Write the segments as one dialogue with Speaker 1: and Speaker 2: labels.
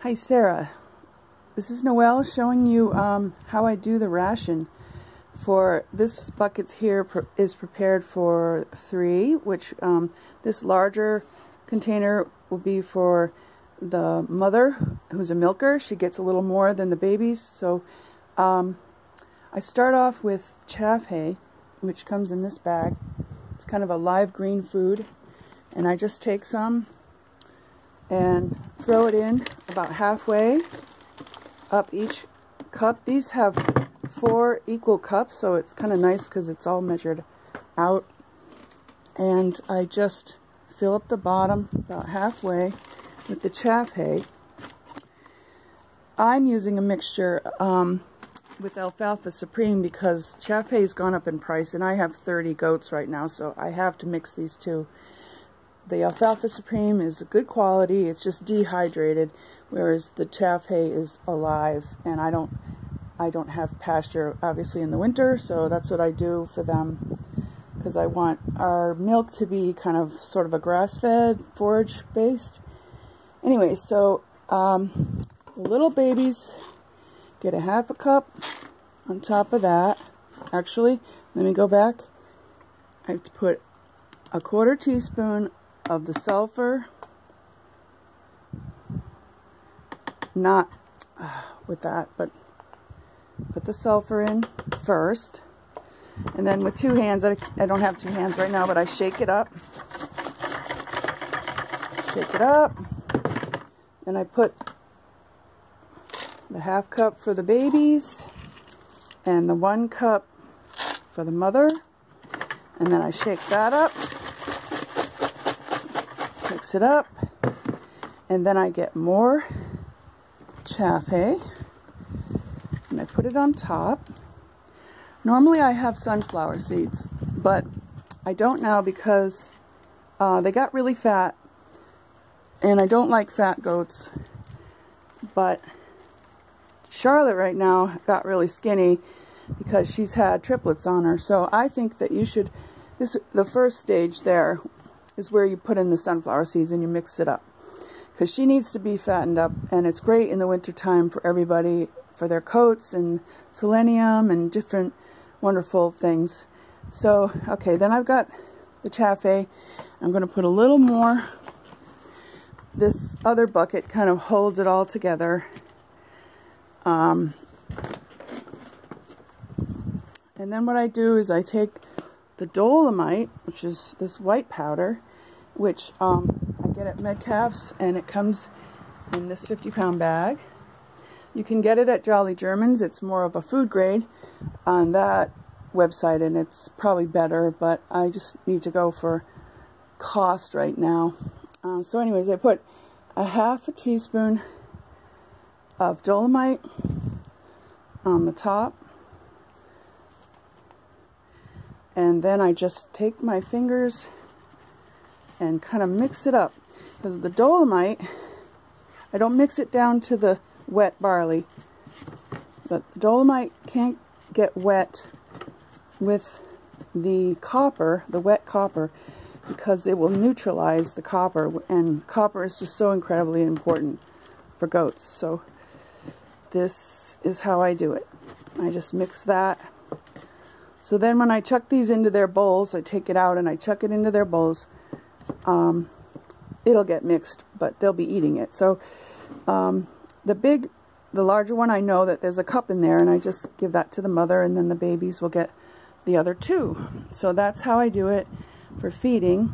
Speaker 1: Hi Sarah, this is Noelle showing you how I do the ration. For this bucket here is prepared for 3, which this larger container will be for the mother who's a milker. She gets a little more than the babies, so I start off with chaff hay, which comes in this bag. It's kind of a live green food, and I just take some and throw it in about halfway up each cup. These have 4 equal cups, so it's kind of nice because it's all measured out. And I just fill up the bottom about halfway with the chaff hay. I'm using a mixture with Alfalfa Supreme because chaff hay's gone up in price, and I have 30 goats right now, so I have to mix these two. The Alfalfa Supreme is a good quality, it's just dehydrated, whereas the chaff hay is alive, and I don't have pasture obviously in the winter, so that's what I do for them, because I want our milk to be kind of sort of a grass-fed, forage-based. Anyway, so the little babies get a half a cup on top of that. Actually, let me go back. I have to put a 1/4 teaspoon of the sulfur, not with that, but put the sulfur in first, and then with 2 hands, I don't have 2 hands right now, but I shake it up, and I put the half cup for the babies and the 1 cup for the mother, and then I shake that up, mix it up, and then I get more chaff hay and I put it on top. Normally I have sunflower seeds, but I don't now because they got really fat, and I don't like fat goats. But Charlotte right now got really skinny because she's had triplets on her, so I think that you should, the first stage there is where you put in the sunflower seeds and you mix it up, because she needs to be fattened up, and it's great in the winter time for everybody, for their coats and selenium and different wonderful things. So okay, then I've got the chaff hay. I'm going to put a little more. This other bucket kind of holds it all together. And then what I do is I take the dolomite, which is this white powder, which I get at Metcalf's, and it comes in this 50-pound bag. You can get it at Jolly Germans. It's more of a food grade on that website, and it's probably better, but I just need to go for cost right now. So anyways, I put a half a teaspoon of dolomite on the top, and then I just take my fingers and kind of mix it up, because the dolomite, I don't mix it down to the wet barley, but the dolomite can't get wet with the copper, the wet copper, because it will neutralize the copper, and copper is just so incredibly important for goats. So this is how I do it. I just mix that. So then when I chuck these into their bowls, I take it out and I chuck it into their bowls. It'll get mixed, but they'll be eating it. So the larger one, I know that there's a cup in there, and I just give that to the mother, and then the babies will get the other 2. So that's how I do it for feeding.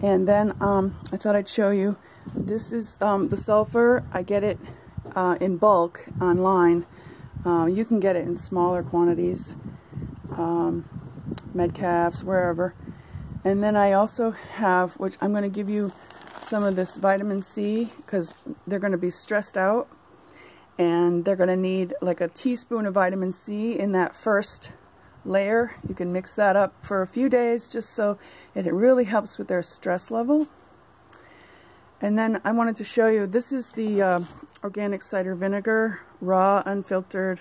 Speaker 1: And then I thought I'd show you, this is the sulfur. I get it in bulk online. You can get it in smaller quantities, Metcalf's, wherever. And then I also have, which I'm going to give you some of this vitamin C, because they're going to be stressed out, and they're going to need like a teaspoon of vitamin C in that first layer. You can mix that up for a few days just so it really helps with their stress level. And then I wanted to show you, this is the organic cider vinegar, raw, unfiltered,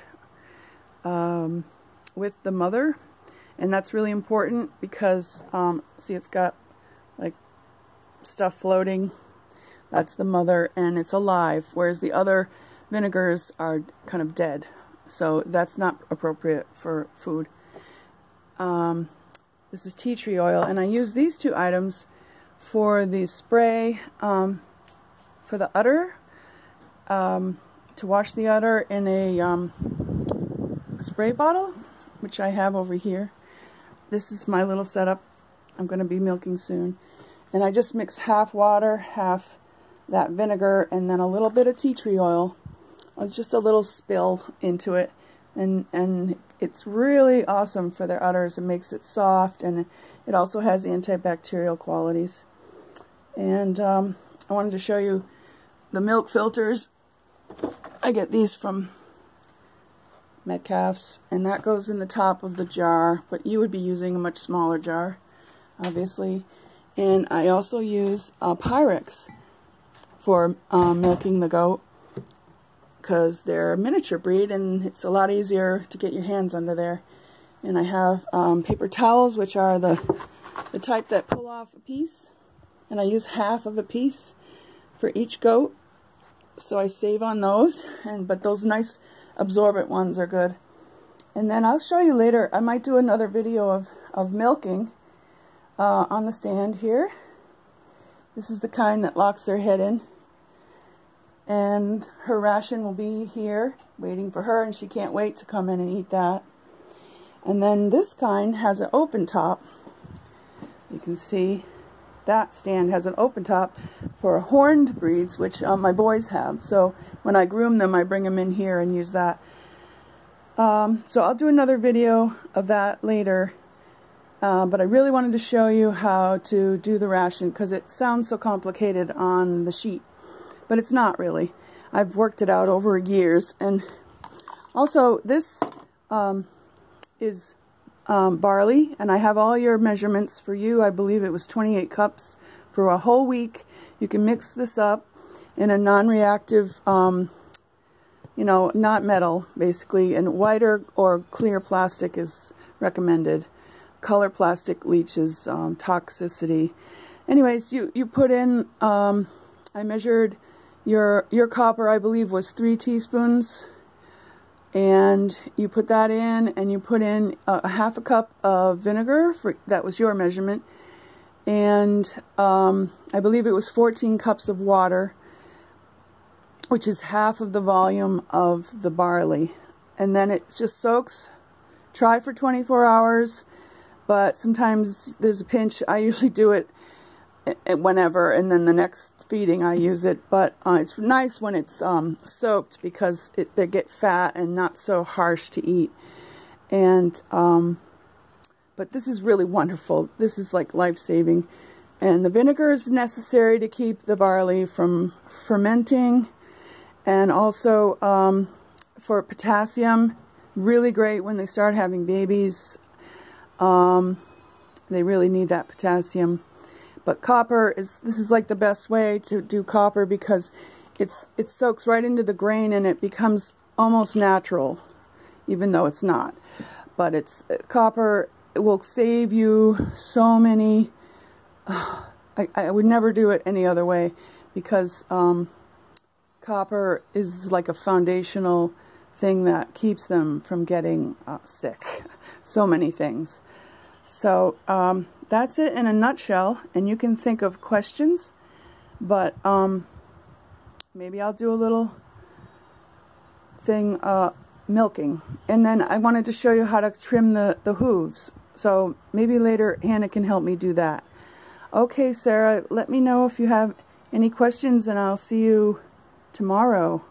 Speaker 1: with the mother. And that's really important because, see, it's got like stuff floating. That's the mother, and it's alive, whereas the other vinegars are kind of dead. So that's not appropriate for food. This is tea tree oil, and I use these two items for the spray for the udder, to wash the udder in a spray bottle, which I have over here. This is my little setup. I'm going to be milking soon. And I just mix half water, half that vinegar, and then a little bit of tea tree oil. It's just a little spill into it. And it's really awesome for their udders. It makes it soft, and it also has antibacterial qualities. And I wanted to show you the milk filters. I get these from Metcalf's, and that goes in the top of the jar, but you would be using a much smaller jar, obviously. And I also use Pyrex for milking the goat, because they're a miniature breed and it's a lot easier to get your hands under there. And I have paper towels, which are the type that pull off a piece, and I use half of a piece for each goat, so I save on those. But those nice absorbent ones are good. And then I'll show you later, I might do another video of milking on the stand here. This is the kind that locks their head in, and her ration will be here waiting for her, and she can't wait to come in and eat that. And then this kind has an open top. You can see that stand has an open top for horned breeds, which my boys have. So when I groom them, I bring them in here and use that. So I'll do another video of that later. But I really wanted to show you how to do the ration, because it sounds so complicated on the sheet. But it's not really. I've worked it out over years. And also, this is barley, and I have all your measurements for you. I believe it was 28 cups for a whole week. You can mix this up in a non-reactive, you know, not metal, basically, and white or clear plastic is recommended. Color plastic leaches toxicity. Anyways, you put in, I measured your copper, I believe, was 3 teaspoons, and you put that in, and you put in a half a cup of vinegar, that was your measurement, and I believe it was 14 cups of water, which is half of the volume of the barley. And then it just soaks. Try for 24 hours, but sometimes there's a pinch. I usually do it whenever, and then the next feeding I use it. But it's nice when it's soaked, because they get fat and not so harsh to eat. And but this is really wonderful. This is like life-saving. And the vinegar is necessary to keep the barley from fermenting, and also for potassium, really great when they start having babies. They really need that potassium. But copper this is like the best way to do copper, because it soaks right into the grain and it becomes almost natural, even though it's not. But copper will save you so many. I would never do it any other way, because copper is like a foundational thing that keeps them from getting sick. So many things. So that's it in a nutshell, and you can think of questions, but maybe I'll do a little thing milking. And then I wanted to show you how to trim the hooves, so maybe later Hannah can help me do that. Okay, Sarah, let me know if you have any questions, and I'll see you tomorrow.